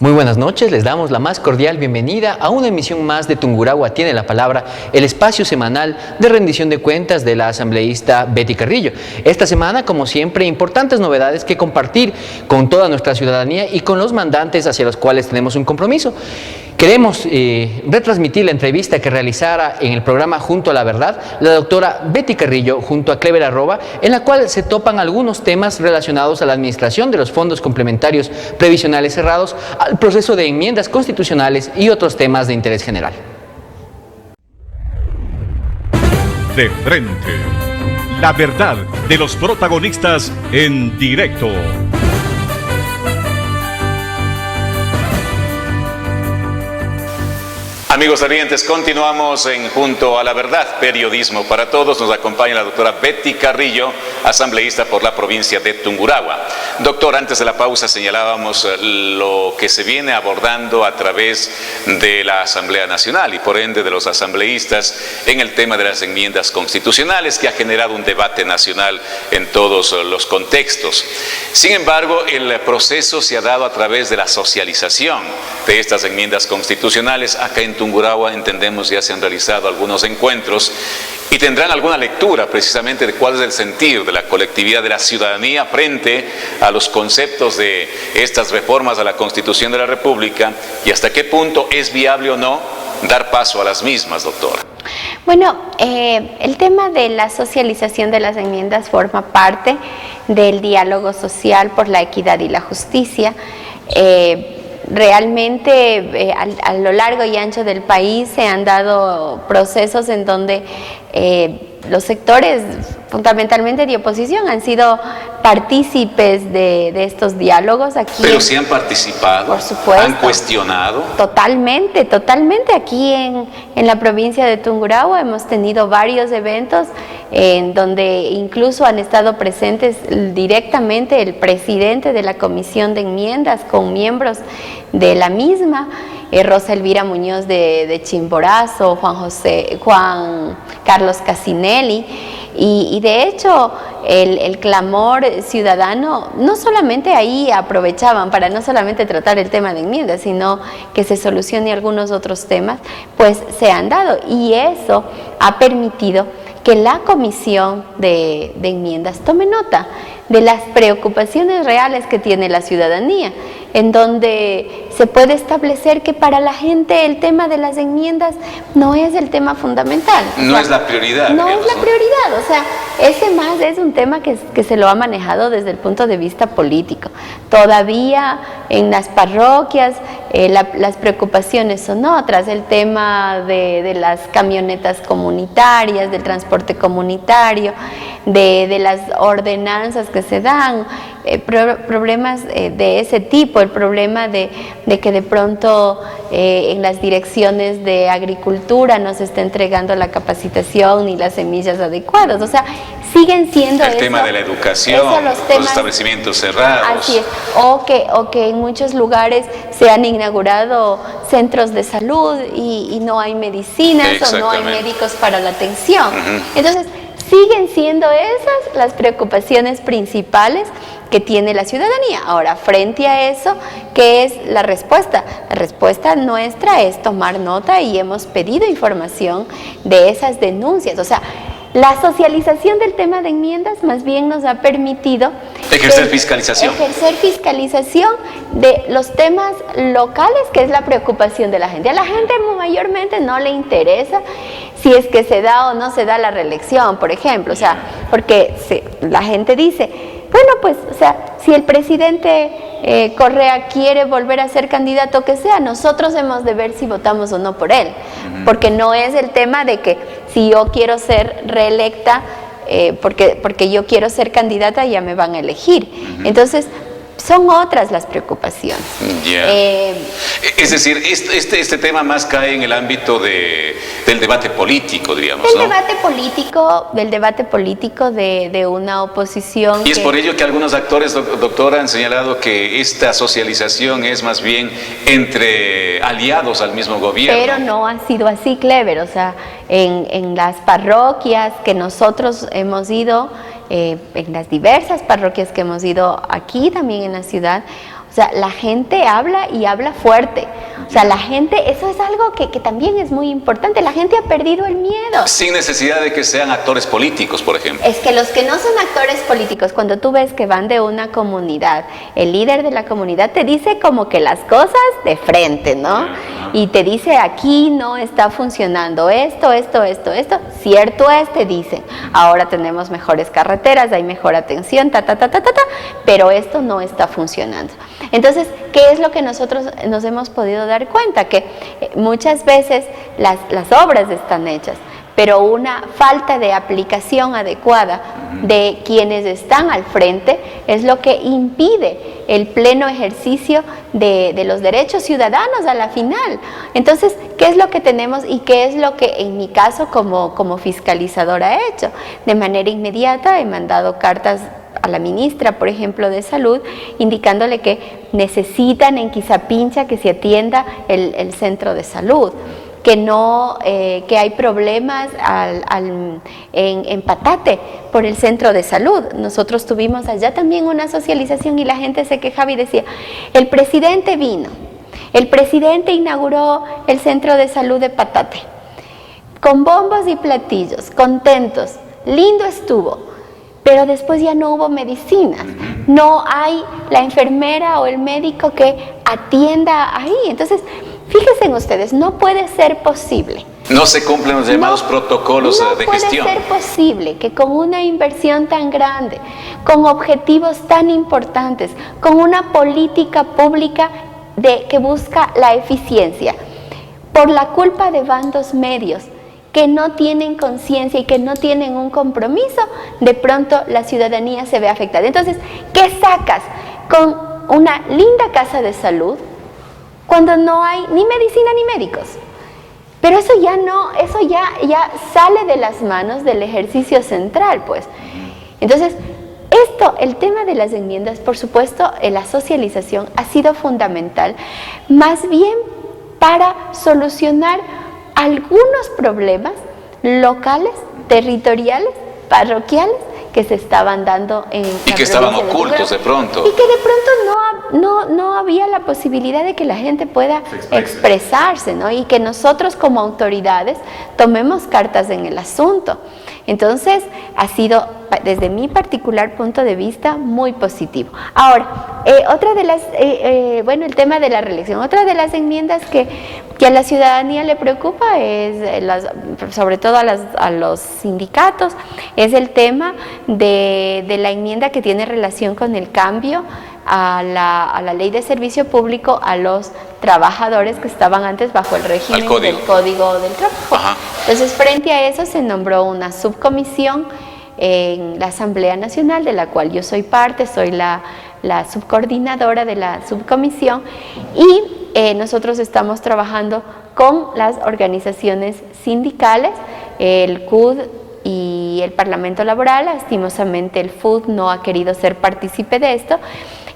Muy buenas noches, les damos la más cordial bienvenida a una emisión más de Tungurahua Tiene la Palabra, el espacio semanal de rendición de cuentas de la asambleísta Betty Carrillo. Esta semana, como siempre, importantes novedades que compartir con toda nuestra ciudadanía y con los mandantes hacia los cuales tenemos un compromiso. Queremos retransmitir la entrevista que realizara en el programa Junto a la Verdad la doctora Betty Carrillo junto a Clever Arroba, en la cual se topan algunos temas relacionados a la administración de los fondos complementarios previsionales cerrados, al proceso de enmiendas constitucionales y otros temas de interés general. De frente, la verdad de los protagonistas en directo. Amigos televidentes, continuamos en Junto a la Verdad, periodismo para todos. Nos acompaña la doctora Betty Carrillo, asambleísta por la provincia de Tungurahua. Doctor, antes de la pausa señalábamos lo que se viene abordando a través de la Asamblea Nacional y por ende de los asambleístas en el tema de las enmiendas constitucionales, que ha generado un debate nacional en todos los contextos. Sin embargo, el proceso se ha dado a través de la socialización de estas enmiendas constitucionales. Acá en Tungurahua entendemos ya se han realizado algunos encuentros y tendrán alguna lectura precisamente de cuál es el sentir de la colectividad, de la ciudadanía frente a los conceptos de estas reformas a la Constitución de la República y hasta qué punto es viable o no dar paso a las mismas, doctora. Bueno, el tema de la socialización de las enmiendas forma parte del diálogo social por la equidad y la justicia. Realmente a lo largo y ancho del país se han dado procesos en donde los sectores fundamentalmente de oposición han sido partícipes de estos diálogos aquí. Pero sí han participado, por supuesto, han cuestionado. Totalmente. Aquí en la provincia de Tungurahua hemos tenido varios eventos en donde incluso han estado presentes directamente el presidente de la Comisión de Enmiendas con miembros de la misma, Rosa Elvira Muñoz de Chimborazo, Juan Carlos Casinelli, y de hecho el clamor ciudadano, no solamente ahí aprovechaban para no solamente tratar el tema de enmiendas, sino que se solucione algunos otros temas, pues se han dado, y eso ha permitido que la Comisión de Enmiendas tome nota de las preocupaciones reales que tiene la ciudadanía, en donde se puede establecer que para la gente el tema de las enmiendas no es el tema fundamental. No es la prioridad. No es la prioridad, o sea, ese más es un tema que se lo ha manejado desde el punto de vista político. Todavía en las parroquias las preocupaciones son otras, el tema de las camionetas comunitarias, del transporte comunitario, de las ordenanzas que se dan, problemas de ese tipo, el problema de que de pronto en las direcciones de agricultura no se está entregando la capacitación ni las semillas adecuadas, o sea, siguen siendo el tema de la educación, los establecimientos cerrados. Así es, o que en muchos lugares se han inaugurado centros de salud y no hay medicinas o no hay médicos para la atención. Entonces, siguen siendo esas las preocupaciones principales que tiene la ciudadanía. Ahora, frente a eso, ¿qué es la respuesta? La respuesta nuestra es tomar nota y hemos pedido información de esas denuncias. O sea, la socialización del tema de enmiendas más bien nos ha permitido ejercer fiscalización de los temas locales, que es la preocupación de la gente. A la gente mayormente no le interesa si es que se da o no se da la reelección, por ejemplo, o sea, porque la gente dice, bueno, pues, o sea, si el presidente Correa quiere volver a ser candidato, que sea, nosotros hemos de ver si votamos o no por él, porque no es el tema de que si yo quiero ser reelecta, porque yo quiero ser candidata, ya me van a elegir. Entonces, son otras las preocupaciones. Es decir, este tema más cae en el ámbito del debate político, diríamos, del debate político de una oposición. Y es por ello que algunos actores, doctora, han señalado que esta socialización es más bien entre aliados al mismo gobierno. Pero no ha sido así, Clever. O sea, en las parroquias que nosotros hemos ido, en las diversas parroquias que hemos ido aquí también en la ciudad, o sea, la gente habla y habla fuerte. O sea, la gente, eso es algo que también es muy importante. La gente ha perdido el miedo. Sin necesidad de que sean actores políticos, por ejemplo. Es que los que no son actores políticos, cuando tú ves que van de una comunidad, el líder de la comunidad te dice como que las cosas de frente, ¿no? Y te dice, aquí no está funcionando esto, cierto es, te dicen, ahora tenemos mejores carreteras, hay mejor atención, pero esto no está funcionando. Entonces, ¿qué es lo que nosotros nos hemos podido dar cuenta? Que muchas veces las obras están hechas, pero una falta de aplicación adecuada de quienes están al frente es lo que impide el pleno ejercicio de los derechos ciudadanos a la final. Entonces, ¿qué es lo que tenemos y qué es lo que en mi caso como fiscalizadora he hecho? De manera inmediata he mandado cartas a la ministra, por ejemplo, de Salud, indicándole que necesitan en Quizapincha que se atienda el centro de salud, que hay problemas en Patate por el centro de salud. Nosotros tuvimos allá también una socialización y la gente se quejaba y decía, el presidente vino, el presidente inauguró el centro de salud de Patate, con bombos y platillos, contentos, lindo estuvo, pero después ya no hubo medicinas, no hay la enfermera o el médico que atienda ahí. Entonces, fíjense ustedes, no puede ser posible. No se cumplen los llamados protocolos de gestión. No puede ser posible que con una inversión tan grande, con objetivos tan importantes, con una política pública que busca la eficiencia, por la culpa de bandos medios que no tienen conciencia y que no tienen un compromiso, de pronto la ciudadanía se ve afectada. Entonces, ¿qué sacas con una linda casa de salud cuando no hay ni medicina ni médicos? Pero eso ya sale de las manos del ejercicio central, pues. Entonces, el tema de las enmiendas, por supuesto, la socialización ha sido fundamental, más bien para solucionar algunos problemas locales, territoriales, parroquiales, que se estaban dando en y que estaban ocultos de pronto. Y que de pronto no había la posibilidad de que la gente pueda expresarse, ¿no? Y que nosotros como autoridades tomemos cartas en el asunto. Entonces, ha sido, desde mi particular punto de vista, muy positivo. Ahora, otra de las, el tema de la reelección, otra de las enmiendas que a la ciudadanía le preocupa es, sobre todo a los sindicatos, es el tema de la enmienda que tiene relación con el cambio a la ley de servicio público a los trabajadores que estaban antes bajo el régimen del Código del Trabajo. Ajá. Entonces, frente a eso se nombró una subcomisión en la Asamblea Nacional, de la cual yo soy parte, soy la subcoordinadora de la subcomisión, y nosotros estamos trabajando con las organizaciones sindicales, el CUD y el Parlamento Laboral. Lastimosamente el FUD no ha querido ser partícipe de esto,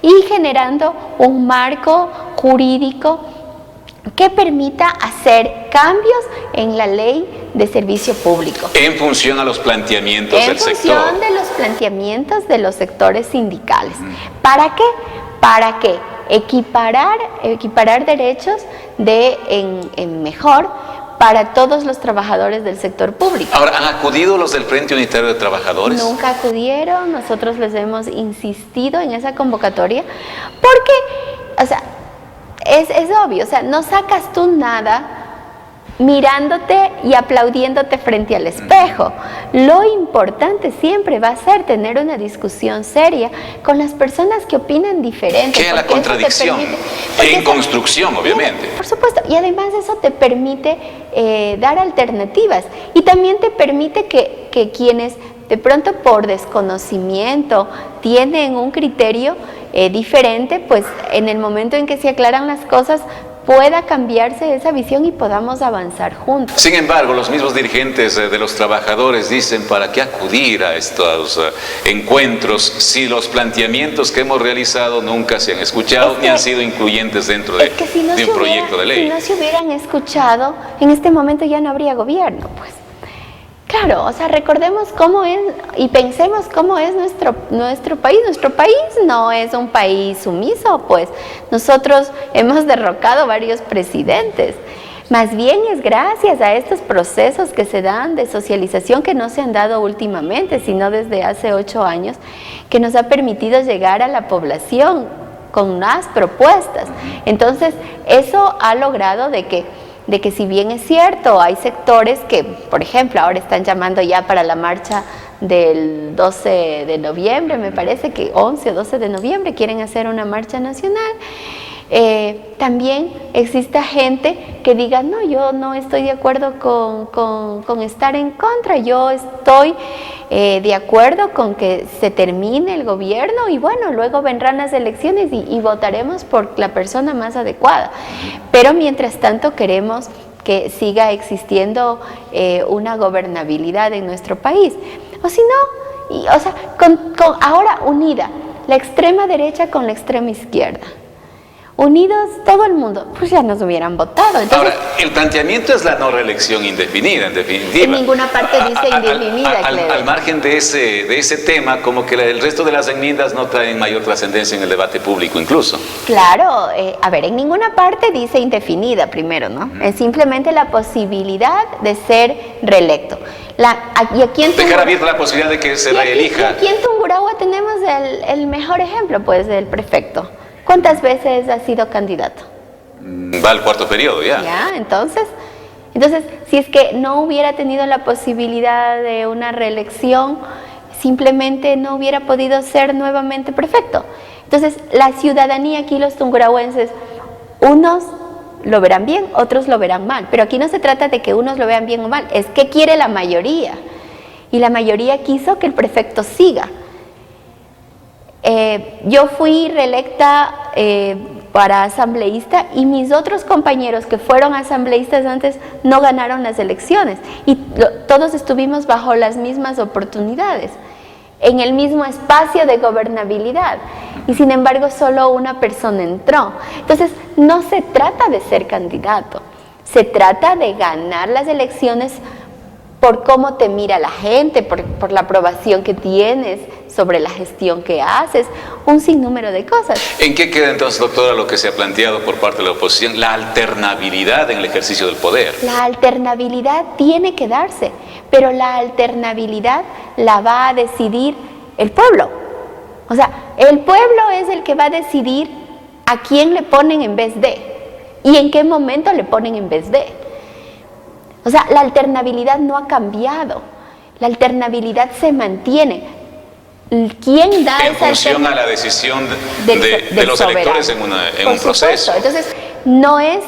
y generando un marco jurídico que permita hacer cambios en la ley de servicio público. En función a los planteamientos del sector. En función de los planteamientos de los sectores sindicales. ¿Para qué? Para que equiparar derechos en mejor para todos los trabajadores del sector público. Ahora, ¿han acudido los del Frente Unitario de Trabajadores? Nunca acudieron, nosotros les hemos insistido en esa convocatoria, porque, o sea, es obvio, o sea, no sacas tú nada mirándote y aplaudiéndote frente al espejo. Lo importante siempre va a ser tener una discusión seria con las personas que opinan diferente. ¿Qué es la contradicción? En construcción, obviamente. Por supuesto, y además eso te permite dar alternativas, y también te permite que quienes de pronto por desconocimiento tienen un criterio diferente, pues en el momento en que se aclaran las cosas pueda cambiarse esa visión y podamos avanzar juntos. Sin embargo, los mismos dirigentes de los trabajadores dicen, ¿para qué acudir a estos encuentros si los planteamientos que hemos realizado nunca se han escuchado ni han sido incluyentes dentro de un proyecto de ley? Si no se hubieran escuchado, en este momento ya no habría gobierno, pues. Claro, o sea, recordemos cómo es y pensemos cómo es nuestro país. Nuestro país no es un país sumiso, pues nosotros hemos derrocado varios presidentes. Más bien es gracias a estos procesos que se dan de socialización que no se han dado últimamente, sino desde hace 8 años, que nos ha permitido llegar a la población con más propuestas. Entonces, eso ha logrado de que si bien es cierto, hay sectores que, por ejemplo, ahora están llamando ya para la marcha del 12 de noviembre, me parece que 11 o 12 de noviembre quieren hacer una marcha nacional. También existe gente que diga, no, yo no estoy de acuerdo con estar en contra, yo estoy de acuerdo con que se termine el gobierno y bueno, luego vendrán las elecciones y votaremos por la persona más adecuada. Pero mientras tanto queremos que siga existiendo una gobernabilidad en nuestro país. O si no, o sea, ahora unida la extrema derecha con la extrema izquierda. Unidos todo el mundo, pues ya nos hubieran votado. Entonces, ahora, el planteamiento es la no reelección indefinida, en definitiva. En ninguna parte dice indefinida, al margen de ese tema, como que el resto de las enmiendas no traen mayor trascendencia en el debate público incluso. Claro, a ver, en ninguna parte dice indefinida primero, ¿no? Es simplemente la posibilidad de ser reelecto. Y aquí en dejar abierta la posibilidad de que se reelija. Aquí en Tungurahua tenemos el mejor ejemplo, pues, del prefecto. ¿Cuántas veces ha sido candidato? Va al 4º periodo ya. Ya, entonces, si es que no hubiera tenido la posibilidad de una reelección, simplemente no hubiera podido ser nuevamente prefecto. Entonces, la ciudadanía aquí, los tungurahuenses, unos lo verán bien, otros lo verán mal. Pero aquí no se trata de que unos lo vean bien o mal, es que quiere la mayoría. Y la mayoría quiso que el prefecto siga. Yo fui reelecta para asambleísta y mis otros compañeros que fueron asambleístas antes no ganaron las elecciones y todos estuvimos bajo las mismas oportunidades, en el mismo espacio de gobernabilidad y sin embargo solo una persona entró. Entonces no se trata de ser candidato, se trata de ganar las elecciones por cómo te mira la gente, por la aprobación que tienes sobre la gestión que haces, un sinnúmero de cosas. ¿En qué queda entonces, doctora, lo que se ha planteado por parte de la oposición, la alternabilidad en el ejercicio del poder? La alternabilidad tiene que darse, pero la alternabilidad la va a decidir el pueblo. O sea, el pueblo es el que va a decidir a quién le ponen en vez de y en qué momento le ponen en vez de. O sea, la alternabilidad no ha cambiado, la alternabilidad se mantiene. ¿Quién da en esa función a la decisión de los electores en un proceso? Entonces, no es,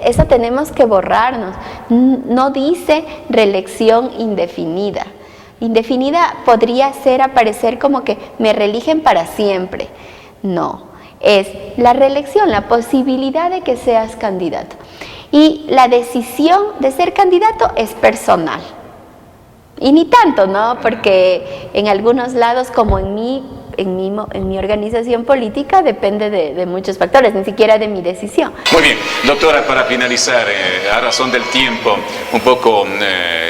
eso tenemos que borrarnos. No dice reelección indefinida. Indefinida podría ser aparecer como que me reeligen para siempre. No, es la reelección, la posibilidad de que seas candidato. Y la decisión de ser candidato es personal. Y ni tanto, ¿no? Porque en algunos lados, como en mi organización política, depende de muchos factores, ni siquiera de mi decisión. Muy bien, doctora, para finalizar, a razón del tiempo, un poco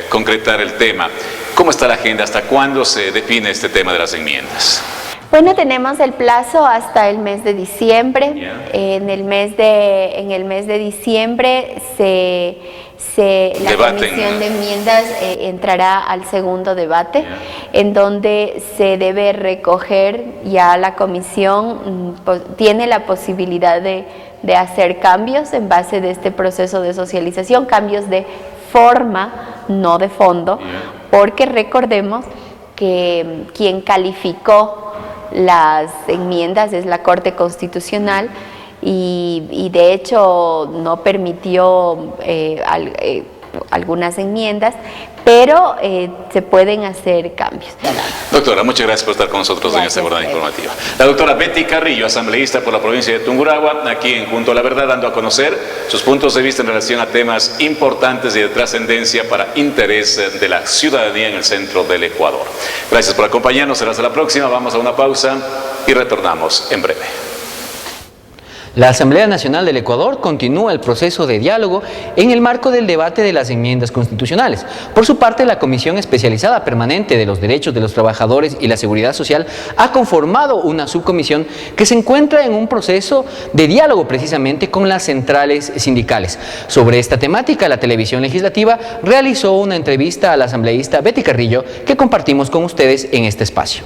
concretar el tema. ¿Cómo está la agenda? ¿Hasta cuándo se define este tema de las enmiendas? Bueno, tenemos el plazo hasta el mes de diciembre. Yeah. En el mes de diciembre la comisión de enmiendas entrará al segundo debate, Yeah. en donde se debe recoger, ya la comisión tiene la posibilidad de hacer cambios en base de este proceso de socialización, cambios de forma, no de fondo, Yeah. porque recordemos que quien calificó las enmiendas es la Corte Constitucional y de hecho no permitió algunas enmiendas, pero se pueden hacer cambios. Doctora, muchas gracias por estar con nosotros en esta jornada informativa. La doctora Betty Carrillo, asambleísta por la provincia de Tungurahua, aquí en Junto a la Verdad, dando a conocer sus puntos de vista en relación a temas importantes y de trascendencia para interés de la ciudadanía en el centro del Ecuador. Gracias por acompañarnos, será hasta la próxima, vamos a una pausa y retornamos en breve. La Asamblea Nacional del Ecuador continúa el proceso de diálogo en el marco del debate de las enmiendas constitucionales. Por su parte, la Comisión Especializada Permanente de los Derechos de los Trabajadores y la Seguridad Social ha conformado una subcomisión que se encuentra en un proceso de diálogo precisamente con las centrales sindicales. Sobre esta temática, la televisión legislativa realizó una entrevista a la asambleísta Betty Carrillo que compartimos con ustedes en este espacio.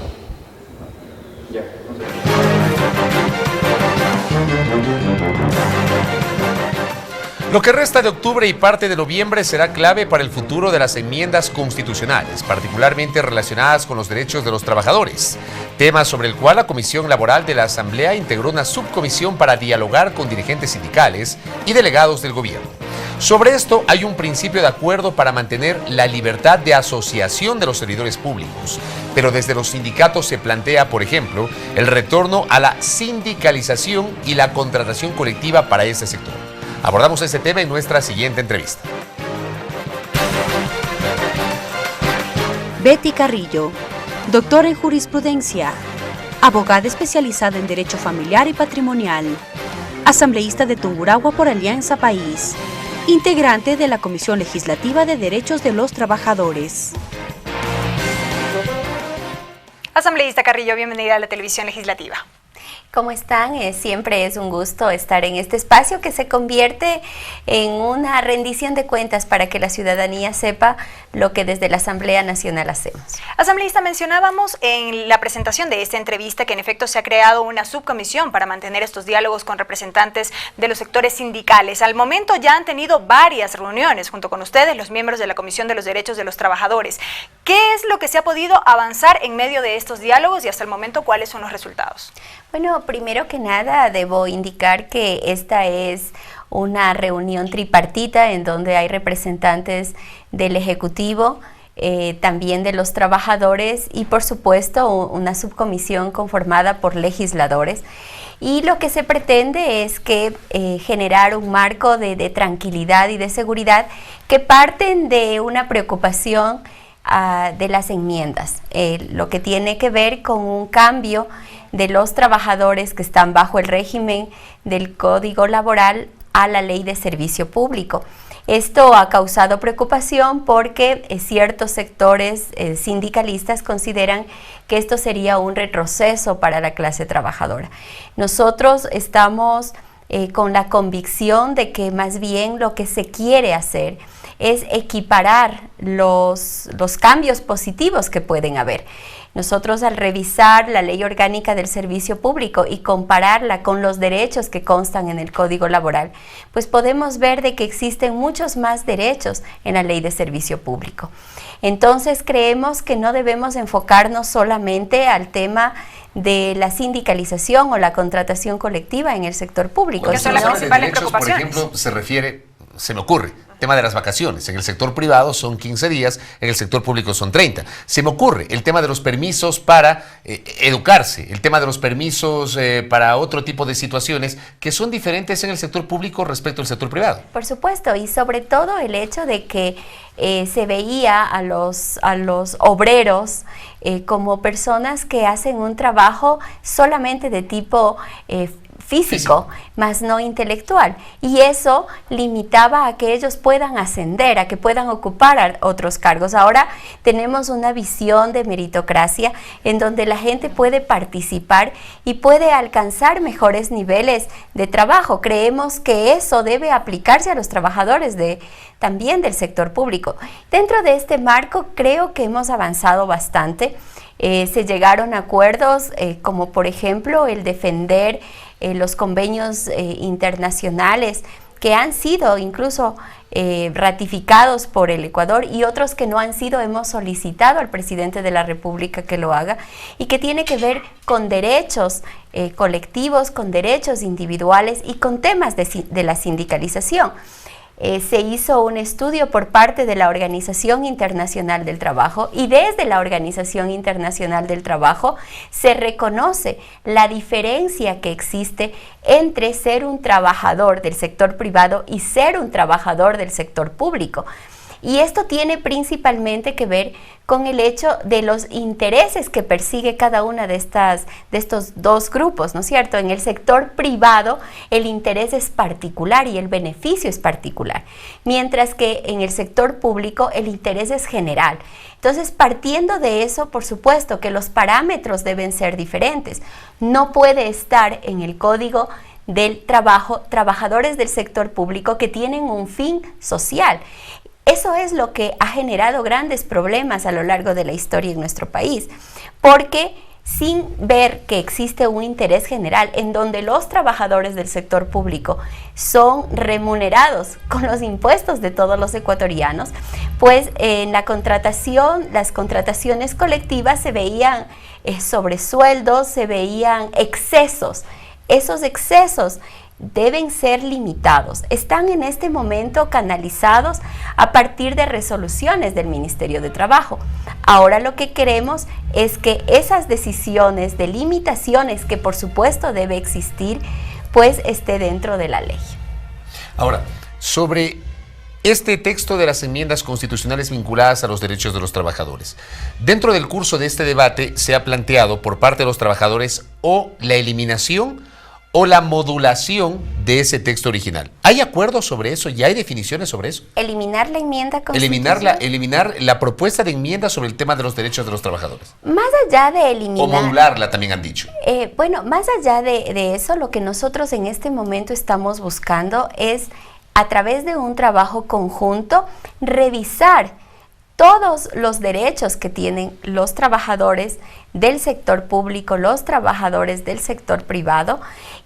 Lo que resta de octubre y parte de noviembre será clave para el futuro de las enmiendas constitucionales, particularmente relacionadas con los derechos de los trabajadores, tema sobre el cual la Comisión Laboral de la Asamblea integró una subcomisión para dialogar con dirigentes sindicales y delegados del gobierno. Sobre esto hay un principio de acuerdo para mantener la libertad de asociación de los servidores públicos, pero desde los sindicatos se plantea, por ejemplo, el retorno a la sindicalización y la contratación colectiva para este sector. Abordamos este tema en nuestra siguiente entrevista. Betty Carrillo, doctora en jurisprudencia, abogada especializada en derecho familiar y patrimonial, asambleísta de Tungurahua por Alianza País, integrante de la Comisión Legislativa de Derechos de los Trabajadores. Asambleísta Carrillo, bienvenida a la televisión legislativa. ¿Cómo están? Siempre es un gusto estar en este espacio que se convierte en una rendición de cuentas para que la ciudadanía sepa lo que desde la Asamblea Nacional hacemos. Asambleísta, mencionábamos en la presentación de esta entrevista que en efecto se ha creado una subcomisión para mantener estos diálogos con representantes de los sectores sindicales. Al momento ya han tenido varias reuniones junto con ustedes, los miembros de la Comisión de los Derechos de los Trabajadores. ¿Qué es lo que se ha podido avanzar en medio de estos diálogos y hasta el momento cuáles son los resultados? Bueno, primero que nada debo indicar que esta es una reunión tripartita en donde hay representantes del Ejecutivo, también de los trabajadores y por supuesto una subcomisión conformada por legisladores. Y lo que se pretende es que generar un marco de tranquilidad y de seguridad que parten de una preocupación de las enmiendas, lo que tiene que ver con un cambio de los trabajadores que están bajo el régimen del Código Laboral a la Ley de Servicio Público. Esto ha causado preocupación porque ciertos sectores sindicalistas consideran que esto sería un retroceso para la clase trabajadora. Nosotros estamos con la convicción de que más bien lo que se quiere hacer es equiparar los cambios positivos que pueden haber. Nosotros al revisar la Ley Orgánica del Servicio Público y compararla con los derechos que constan en el Código Laboral, pues podemos ver de que existen muchos más derechos en la Ley de Servicio Público. Entonces creemos que no debemos enfocarnos solamente al tema de la sindicalización o la contratación colectiva en el sector público. Porque son las principales preocupaciones. Por ejemplo, se me ocurre, tema de las vacaciones. En el sector privado son 15 días, en el sector público son 30. Se me ocurre el tema de los permisos para educarse, el tema de los permisos para otro tipo de situaciones que son diferentes en el sector público respecto al sector privado. Por supuesto, y sobre todo el hecho de que se veía a los obreros como personas que hacen un trabajo solamente de tipo físico, más no intelectual, y eso limitaba a que ellos puedan ascender, a que puedan ocupar otros cargos. Ahora tenemos una visión de meritocracia en donde la gente puede participar y puede alcanzar mejores niveles de trabajo. Creemos que eso debe aplicarse a los trabajadores también del sector público. Dentro de este marco creo que hemos avanzado bastante. Se llegaron a acuerdos como por ejemplo el defender los convenios internacionales que han sido incluso ratificados por el Ecuador y otros que no han sido. Hemos solicitado al presidente de la República que lo haga y que tiene que ver con derechos colectivos, con derechos individuales y con temas de la sindicalización. Se hizo un estudio por parte de la Organización Internacional del Trabajo y desde la Organización Internacional del Trabajo se reconoce la diferencia que existe entre ser un trabajador del sector privado y ser un trabajador del sector público. Y esto tiene principalmente que ver con el hecho de los intereses que persigue cada una de estos dos grupos, ¿no es cierto? En el sector privado el interés es particular y el beneficio es particular, mientras que en el sector público el interés es general. Entonces, partiendo de eso, por supuesto que los parámetros deben ser diferentes. No puede estar en el Código del Trabajo trabajadores del sector público que tienen un fin social. Eso es lo que ha generado grandes problemas a lo largo de la historia en nuestro país, porque sin ver que existe un interés general en donde los trabajadores del sector público son remunerados con los impuestos de todos los ecuatorianos, pues en la contratación, las contrataciones colectivas se veían sobresueldos, se veían excesos. Esos excesos deben ser limitados. Están en este momento canalizados a partir de resoluciones del Ministerio de Trabajo. Ahora lo que queremos es que esas decisiones de limitaciones, que por supuesto debe existir, pues esté dentro de la ley. Ahora, sobre este texto de las enmiendas constitucionales vinculadas a los derechos de los trabajadores. Dentro del curso de este debate se ha planteado por parte de los trabajadores o la eliminación o la modulación de ese texto original. ¿Hay acuerdos sobre eso? ¿Ya hay definiciones sobre eso? Eliminar la enmienda constitucional. Eliminar la propuesta de enmienda sobre el tema de los derechos de los trabajadores. Más allá de eliminar... O modularla también han dicho. Bueno, más allá de eso, lo que nosotros en este momento estamos buscando es, a través de un trabajo conjunto, revisar todos los derechos que tienen los trabajadores del sector público, los trabajadores del sector privado,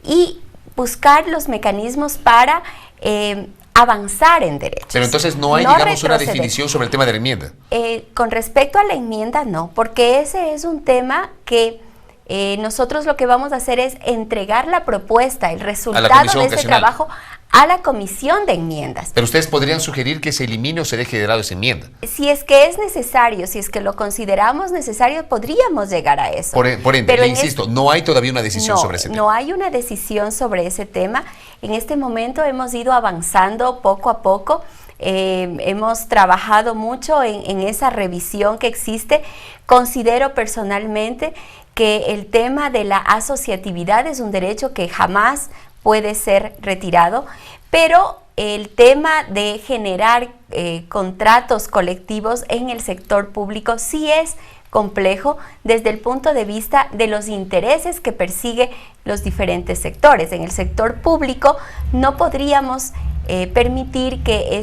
y buscar los mecanismos para avanzar en derechos. Pero entonces no hay, digamos, una definición sobre el tema de la enmienda. Con respecto a la enmienda, no, porque ese es un tema que nosotros lo que vamos a hacer es entregar la propuesta, el resultado de ese trabajo a la comisión de enmiendas. Pero ustedes podrían sugerir que se elimine o se deje de lado esa enmienda. Si es que es necesario, si es que lo consideramos necesario, podríamos llegar a eso. Por ende, pero le insisto, no hay todavía una decisión sobre ese tema. No hay una decisión sobre ese tema. En este momento hemos ido avanzando poco a poco. Hemos trabajado mucho en esa revisión que existe. Considero personalmente que el tema de la asociatividad es un derecho que jamás puede ser retirado, pero el tema de generar contratos colectivos en el sector público sí es complejo desde el punto de vista de los intereses que persigue los diferentes sectores. En el sector público no podríamos permitir que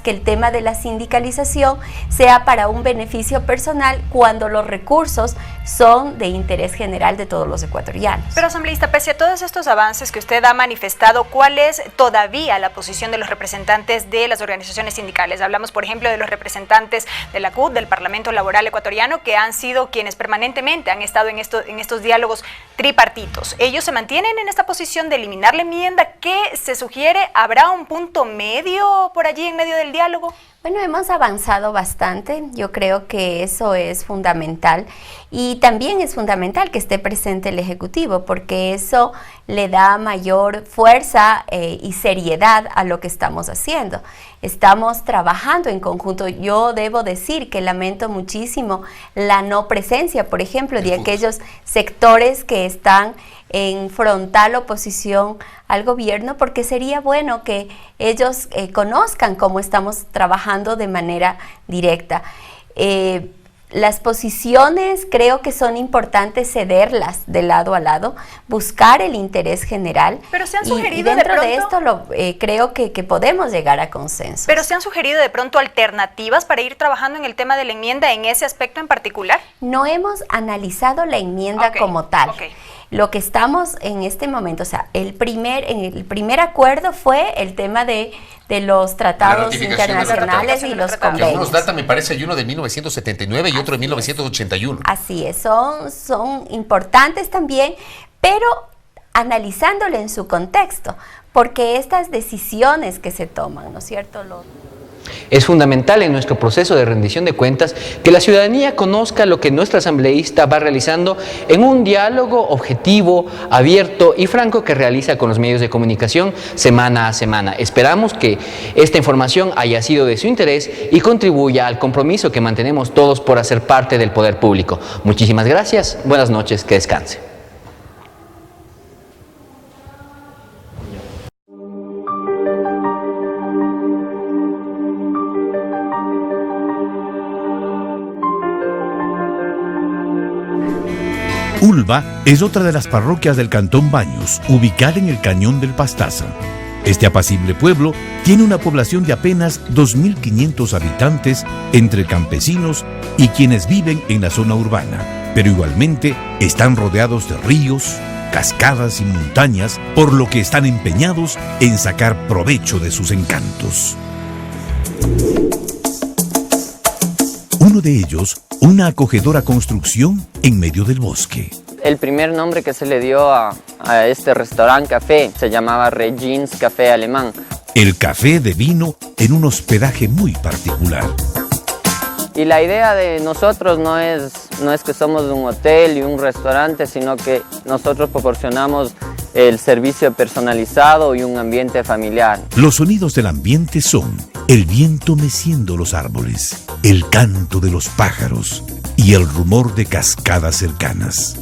el tema de la sindicalización sea para un beneficio personal cuando los recursos son de interés general de todos los ecuatorianos. Pero, asambleísta, pese a todos estos avances que usted ha manifestado, ¿cuál es todavía la posición de los representantes de las organizaciones sindicales? Hablamos, por ejemplo, de los representantes de la CUT, del Parlamento Laboral Ecuatoriano, que han sido quienes permanentemente han estado en estos diálogos tripartitos. ¿Ellos se mantienen en esta posición de eliminar la enmienda? ¿Qué se sugiere? ¿Habrá un punto medio por allí en medio del diálogo? Bueno, hemos avanzado bastante. Yo creo que eso es fundamental, y también es fundamental que esté presente el Ejecutivo, porque eso le da mayor fuerza y seriedad a lo que estamos haciendo. Estamos trabajando en conjunto. Yo debo decir que lamento muchísimo la no presencia, por ejemplo, de aquellos sectores que están en frontal oposición al gobierno, porque sería bueno que ellos conozcan cómo estamos trabajando de manera directa. Las posiciones creo que son importantes cederlas de lado a lado, buscar el interés general. Pero se han sugerido y dentro de esto creo que podemos llegar a consensos. Pero se han sugerido de pronto alternativas para ir trabajando en el tema de la enmienda en ese aspecto en particular. No hemos analizado la enmienda como tal. Lo que estamos en este momento, o sea, el primer acuerdo fue el tema de los tratados internacionales y los convenios. Algunos data, me parece, hay uno de 1979 y otro de 1981. Así es, son importantes también, pero analizándolo en su contexto, porque estas decisiones que se toman, ¿no es cierto? Es fundamental en nuestro proceso de rendición de cuentas que la ciudadanía conozca lo que nuestra asambleísta va realizando en un diálogo objetivo, abierto y franco que realiza con los medios de comunicación semana a semana. Esperamos que esta información haya sido de su interés y contribuya al compromiso que mantenemos todos por hacer parte del poder público. Muchísimas gracias, buenas noches, que descanse. Ulva es otra de las parroquias del Cantón Baños, ubicada en el Cañón del Pastaza. Este apacible pueblo tiene una población de apenas 2.500 habitantes entre campesinos y quienes viven en la zona urbana, pero igualmente están rodeados de ríos, cascadas y montañas, por lo que están empeñados en sacar provecho de sus encantos. Uno de ellos, una acogedora construcción en medio del bosque. El primer nombre que se le dio a este restaurante café se llamaba Regins Café Alemán. El café de vino en un hospedaje muy particular. Y la idea de nosotros no es que somos un hotel y un restaurante, sino que nosotros proporcionamos el servicio personalizado y un ambiente familiar. Los sonidos del ambiente son el viento meciendo los árboles, el canto de los pájaros y el rumor de cascadas cercanas.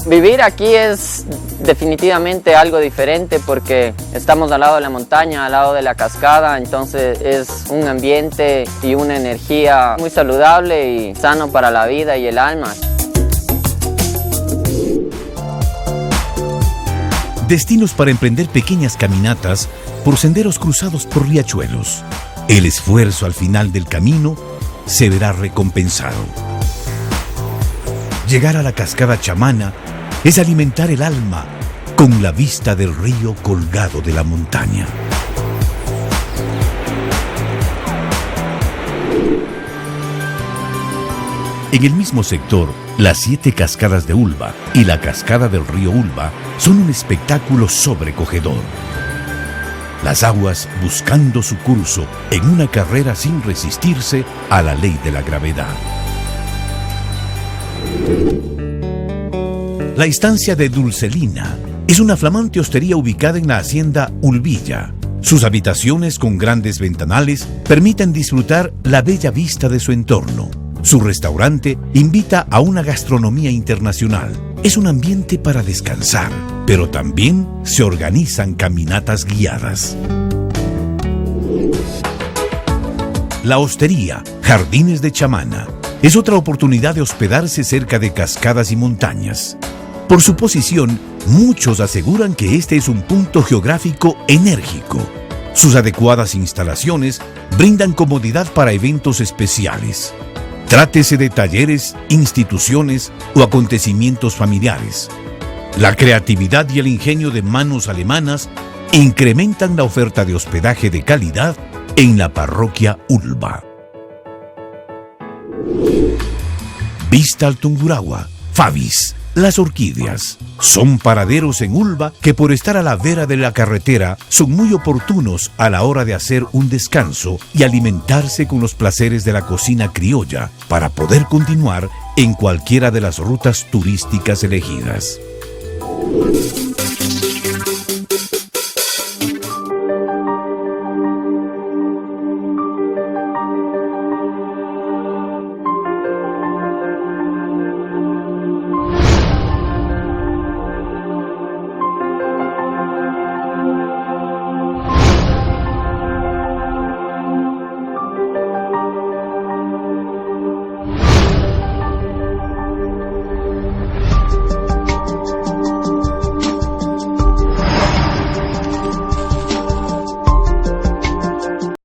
Vivir aquí es definitivamente algo diferente porque estamos al lado de la montaña, al lado de la cascada, entonces es un ambiente y una energía muy saludable y sano para la vida y el alma. Destinos para emprender pequeñas caminatas por senderos cruzados por riachuelos. El esfuerzo al final del camino se verá recompensado. Llegar a la cascada Chamana es alimentar el alma con la vista del río colgado de la montaña. En el mismo sector, las 7 cascadas de Ulva y la cascada del río Ulva son un espectáculo sobrecogedor. Las aguas buscando su curso en una carrera sin resistirse a la ley de la gravedad. La estancia de Dulcelina es una flamante hostería ubicada en la hacienda Ulvilla. Sus habitaciones con grandes ventanales permiten disfrutar la bella vista de su entorno. Su restaurante invita a una gastronomía internacional. Es un ambiente para descansar, pero también se organizan caminatas guiadas. La hostería Jardines de Chamana es otra oportunidad de hospedarse cerca de cascadas y montañas. Por su posición, muchos aseguran que este es un punto geográfico enérgico. Sus adecuadas instalaciones brindan comodidad para eventos especiales. Trátese de talleres, instituciones o acontecimientos familiares. La creatividad y el ingenio de manos alemanas incrementan la oferta de hospedaje de calidad en la parroquia Ulva. Vista al Tungurahua, Fabis. Las orquídeas son paraderos en Ulva que por estar a la vera de la carretera son muy oportunos a la hora de hacer un descanso y alimentarse con los placeres de la cocina criolla para poder continuar en cualquiera de las rutas turísticas elegidas.